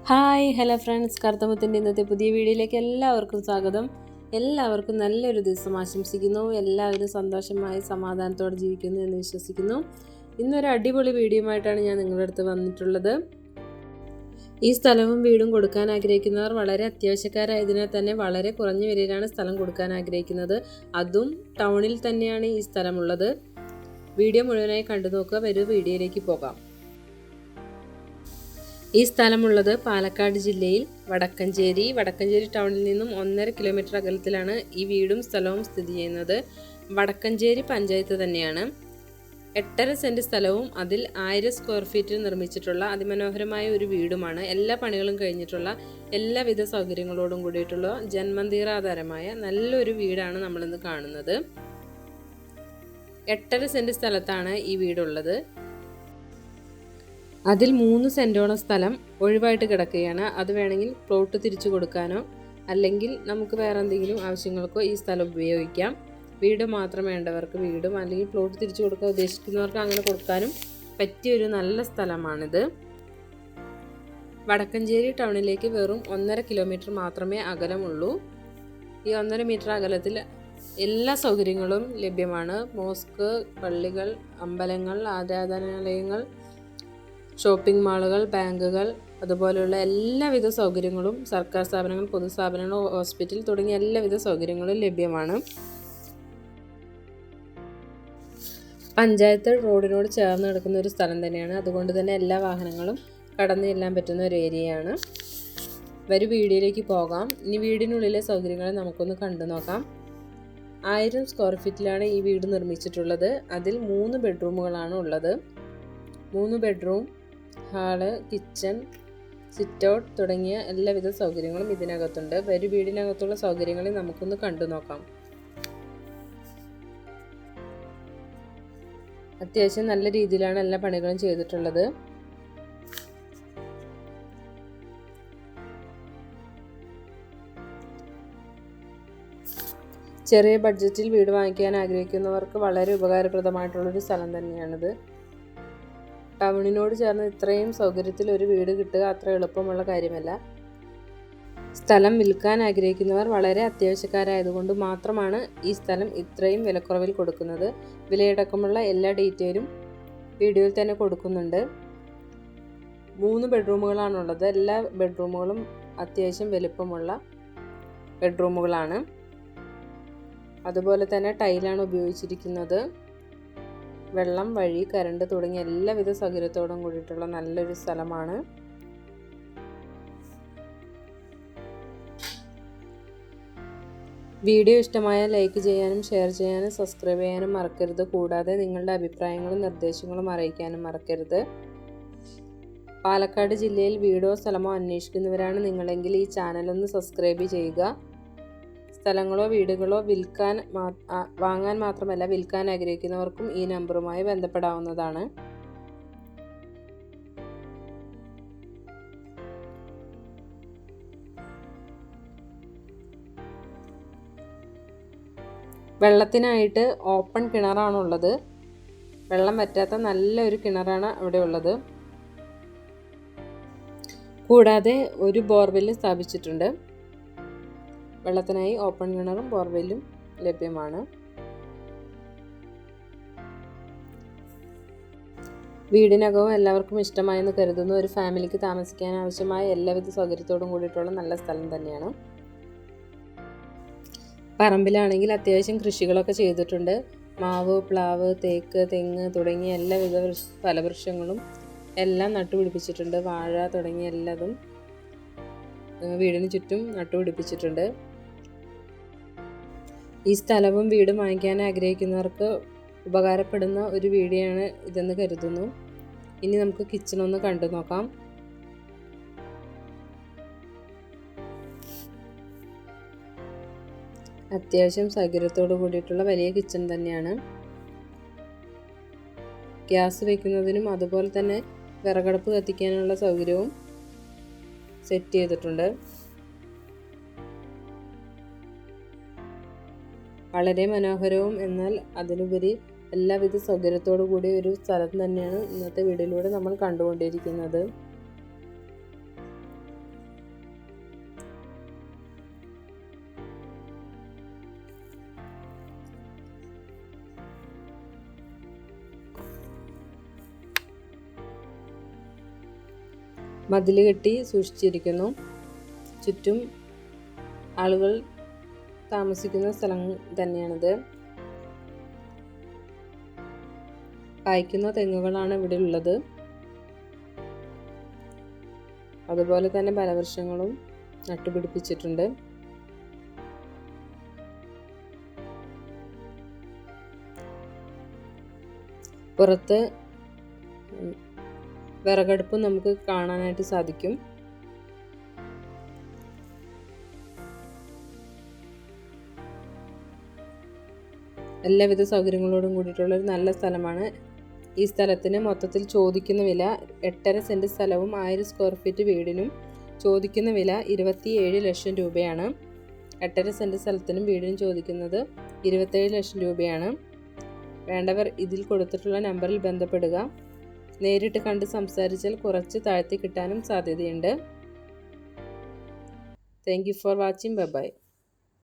Hi hello friends, കറുത്തമുത്തിൻ്റെ ഇന്നത്തെ പുതിയ വീഡിയോയിലേക്ക് എല്ലാവർക്കും സ്വാഗതം. എല്ലാവർക്കും നല്ലൊരു ദിവസം ആശംസിക്കുന്നു. എല്ലാവരും സന്തോഷമായി സമാധാനത്തോടെ ജീവിക്കുന്നു എന്ന് വിശ്വസിക്കുന്നു. ഇന്നൊരു അടിപൊളി വീഡിയോയുമായിട്ടാണ് ഞാൻ നിങ്ങളുടെ അടുത്ത് വന്നിട്ടുള്ളത്. ഈ സ്ഥലവും വീടും കൊടുക്കാൻ ആഗ്രഹിക്കുന്നവർ വളരെ അത്യാവശ്യക്കാരായതിനാൽ തന്നെ വളരെ കുറഞ്ഞ വിലയിലാണ് സ്ഥലം കൊടുക്കാൻ ആഗ്രഹിക്കുന്നത്. അതും ടൗണിൽ തന്നെയാണ് ഈ സ്ഥലമുള്ളത്. വീഡിയോ മുഴുവനായി കണ്ടു നോക്കുക. വരൂ വീഡിയോയിലേക്ക് പോകാം. ഈ സ്ഥലമുള്ളത് പാലക്കാട് ജില്ലയിൽ വടക്കഞ്ചേരി ടൗണിൽ നിന്നും 1.5 കിലോമീറ്റർ അകലത്തിലാണ് ഈ വീടും സ്ഥലവും സ്ഥിതി ചെയ്യുന്നത്. വടക്കഞ്ചേരി പഞ്ചായത്ത് തന്നെയാണ്. 8.5 സെന്റ് സ്ഥലവും അതിൽ 1000 സ്ക്വയർ ഫീറ്റിൽ നിർമ്മിച്ചിട്ടുള്ള അതിമനോഹരമായ ഒരു വീടുമാണ്. എല്ലാ പണികളും കഴിഞ്ഞിട്ടുള്ള എല്ലാവിധ സൗകര്യങ്ങളോടും കൂടിയിട്ടുള്ള ജന്മന്തീറാധാരമായ നല്ലൊരു വീടാണ് നമ്മളിന്ന് കാണുന്നത്. 8.5 സെന്റ് സ്ഥലത്താണ് ഈ വീടുള്ളത്. അതിൽ 3 സെന്റോളം സ്ഥലം ഒഴിവായിട്ട് കിടക്കുകയാണ്. അത് വേണമെങ്കിൽ പ്ലോട്ട് തിരിച്ചു കൊടുക്കാനോ അല്ലെങ്കിൽ നമുക്ക് വേറെ എന്തെങ്കിലും ആവശ്യങ്ങൾക്കോ ഈ സ്ഥലം ഉപയോഗിക്കാം. വീട് മാത്രം വേണ്ടവർക്ക് വീടും അല്ലെങ്കിൽ പ്ലോട്ട് തിരിച്ചു കൊടുക്കാൻ ഉദ്ദേശിക്കുന്നവർക്ക് അങ്ങനെ കൊടുക്കാനും പറ്റിയൊരു നല്ല സ്ഥലമാണിത്. വടക്കഞ്ചേരി ടൗണിലേക്ക് വെറും 1.5 കിലോമീറ്റർ മാത്രമേ അകലമുള്ളൂ. ഈ 1.5 മീറ്റർ അകലത്തിൽ എല്ലാ സൗകര്യങ്ങളും ലഭ്യമാണ്. മോസ്ക്, പള്ളികൾ, അമ്പലങ്ങൾ, ആരാധനാലയങ്ങൾ, ഷോപ്പിംഗ് മാളുകൾ, ബാങ്കുകൾ, അതുപോലെയുള്ള എല്ലാവിധ സൗകര്യങ്ങളും സർക്കാർ സ്ഥാപനങ്ങൾ, പൊതുസ്ഥാപനങ്ങൾ, ഹോസ്പിറ്റൽ തുടങ്ങിയ എല്ലാവിധ സൗകര്യങ്ങളും ലഭ്യമാണ്. പഞ്ചായത്ത് റോഡിനോട് ചേർന്ന് കിടക്കുന്ന ഒരു സ്ഥലം തന്നെയാണ്. അതുകൊണ്ട് തന്നെ എല്ലാ വാഹനങ്ങളും കടന്നു ചെല്ലാൻ പറ്റുന്ന ഒരു ഏരിയയാണ്. വരും വീഡിയോയിലേക്ക് പോകാം. ഇനി വീടിനുള്ളിലെ സൗകര്യങ്ങൾ നമുക്കൊന്ന് കണ്ടു നോക്കാം. 1000 സ്ക്വയർ ഫീറ്റിലാണ് ഈ വീട് നിർമ്മിച്ചിട്ടുള്ളത്. അതിൽ 3 ബെഡ്റൂമുകളാണ് ഉള്ളത്. 3 bedroom, hall, kitchen, sit out തുടങ്ങിയ എല്ലാവിധ സൗകര്യങ്ങളും ഇതിനകത്തുണ്ട്. വീടിനകത്തുള്ള സൗകര്യങ്ങളെ നമുക്കൊന്ന് കണ്ടു നോക്കാം. അത്യാവശ്യം നല്ല രീതിയിലാണ് എല്ലാ പണികളും ചെയ്തിട്ടുള്ളത്. ചെറിയ ബഡ്ജറ്റിൽ വീട് വാങ്ങിക്കാൻ ആഗ്രഹിക്കുന്നവർക്ക് വളരെ ഉപകാരപ്രദമായിട്ടുള്ളൊരു സ്ഥലം തന്നെയാണിത്. ടൗണിനോട് ചേർന്ന് ഇത്രയും സൗകര്യത്തിൽ ഒരു വീട് കിട്ടുക അത്ര എളുപ്പമുള്ള കാര്യമല്ല. സ്ഥലം വിൽക്കാൻ ആഗ്രഹിക്കുന്നവർ വളരെ അത്യാവശ്യക്കാരായതുകൊണ്ട് മാത്രമാണ് ഈ സ്ഥലം ഇത്രയും വിലക്കുറവിൽ കൊടുക്കുന്നത്. വിലയടക്കമുള്ള എല്ലാ ഡീറ്റെയിലും വീഡിയോയിൽ തന്നെ കൊടുക്കുന്നുണ്ട്. 3 ബെഡ്റൂമുകളാണുള്ളത്. എല്ലാ ബെഡ്റൂമുകളും അത്യാവശ്യം വലുപ്പമുള്ള ബെഡ്റൂമുകളാണ്. അതുപോലെ തന്നെ ടൈലാണ് ഉപയോഗിച്ചിരിക്കുന്നത്. വെള്ളം, വഴി, കറണ്ട് തുടങ്ങിയ എല്ലാവിധ സൗകര്യത്തോടും കൂടിയിട്ടുള്ള നല്ലൊരു സ്ഥലമാണ്. വീഡിയോ ഇഷ്ടമായാൽ ലൈക്ക് ചെയ്യാനും ഷെയർ ചെയ്യാനും സബ്സ്ക്രൈബ് ചെയ്യാനും മറക്കരുത്. കൂടാതെ നിങ്ങളുടെ അഭിപ്രായങ്ങളും നിർദ്ദേശങ്ങളും അറിയിക്കാനും മറക്കരുത്. പാലക്കാട് ജില്ലയിൽ വീടോ സ്ഥലമോ അന്വേഷിക്കുന്നവരാണ് നിങ്ങളെങ്കിൽ ഈ ചാനലൊന്ന് സബ്സ്ക്രൈബ് ചെയ്യുക. സ്ഥലങ്ങളോ വീടുകളോ വാങ്ങാൻ മാത്രമല്ല വിൽക്കാൻ ആഗ്രഹിക്കുന്നവർക്കും ഈ നമ്പറുമായി ബന്ധപ്പെടാവുന്നതാണ്. വെള്ളത്തിനായിട്ട് ഓപ്പൺ കിണറാണുള്ളത്. വെള്ളം വറ്റാത്ത നല്ലൊരു കിണറാണ് അവിടെ ഉള്ളത്. കൂടാതെ ഒരു ബോർവെല്ലും സ്ഥാപിച്ചിട്ടുണ്ട്. വെള്ളത്തിനായി ഓപ്പൺ കിണറും ബോർവെല്ലും ലഭ്യമാണ്. വീടിനകവും എല്ലാവർക്കും ഇഷ്ടമായെന്ന് കരുതുന്നു. ഒരു ഫാമിലിക്ക് താമസിക്കാൻ ആവശ്യമായ എല്ലാവിധ സൗകര്യത്തോടും കൂടിയിട്ടുള്ള നല്ല സ്ഥലം തന്നെയാണ്. പറമ്പിലാണെങ്കിൽ അത്യാവശ്യം കൃഷികളൊക്കെ ചെയ്തിട്ടുണ്ട്. മാവ്, പ്ലാവ്, തേക്ക്, തെങ്ങ് തുടങ്ങിയ എല്ലാവിധ ഫലവൃക്ഷങ്ങളും എല്ലാം നട്ടുപിടിപ്പിച്ചിട്ടുണ്ട്. വാഴ തുടങ്ങിയ എല്ലാതും വീടിന് ചുറ്റും നട്ടുപിടിപ്പിച്ചിട്ടുണ്ട്. ഈ സ്ഥലവും വീടും വാങ്ങിക്കാൻ ആഗ്രഹിക്കുന്നവർക്ക് ഉപകാരപ്പെടുന്ന ഒരു വീഡിയോയാണ് ഇതെന്ന് കരുതുന്നു. ഇനി നമുക്ക് കിച്ചൺ ഒന്ന് കണ്ടു നോക്കാം. അത്യാവശ്യം സൗകര്യത്തോടു കൂടിയിട്ടുള്ള വലിയ കിച്ചൺ തന്നെയാണ്. ഗ്യാസ് വയ്ക്കുന്നതിനും അതുപോലെ തന്നെ വിറകടുപ്പ് കത്തിക്കാനുള്ള സൗകര്യവും സെറ്റ് ചെയ്തിട്ടുണ്ട്. വളരെ മനോഹരവും എന്നാൽ അതിലുപരി എല്ലാവിധ സൗകര്യത്തോടു കൂടിയ ഒരു സ്ഥലം തന്നെയാണ് ഇന്നത്തെ വീഡിയോയിലൂടെ നമ്മൾ കണ്ടുകൊണ്ടിരിക്കുന്നത്. മതിൽ കെട്ടി സൂക്ഷിച്ചിരിക്കുന്നു. ചുറ്റും ആളുകൾ താമസിക്കുന്ന സ്ഥലം തന്നെയാണിത്. കായ്ക്കുന്ന തെങ്ങുകളാണ് ഇവിടെ ഉള്ളത്. അതുപോലെ തന്നെ ഫലവൃക്ഷങ്ങളും നട്ടുപിടിപ്പിച്ചിട്ടുണ്ട്. പുറത്ത് വിറകടുപ്പും നമുക്ക് കാണാനായിട്ട് സാധിക്കും. എല്ലാവിധ സൗകര്യങ്ങളോടും കൂടിയിട്ടുള്ളൊരു നല്ല സ്ഥലമാണ്. ഈ സ്ഥലത്തിന് മൊത്തത്തിൽ ചോദിക്കുന്ന വില 8.5 സെൻറ്റ് സ്ഥലവും 1000 സ്ക്വയർ ഫീറ്റ് വീടിനും ചോദിക്കുന്ന വില 27 ലക്ഷം രൂപയാണ്. 8.5 സെൻറ്റ് സ്ഥലത്തിനും വീടിനും ചോദിക്കുന്നത് 27 ലക്ഷം രൂപയാണ്. വേണ്ടവർ ഇതിൽ കൊടുത്തിട്ടുള്ള നമ്പറിൽ ബന്ധപ്പെടുക. നേരിട്ട് കണ്ട് സംസാരിച്ചാൽ കുറച്ച് താഴ്ത്തി കിട്ടാനും സാധ്യതയുണ്ട്. Thank you for watching. Bye bye.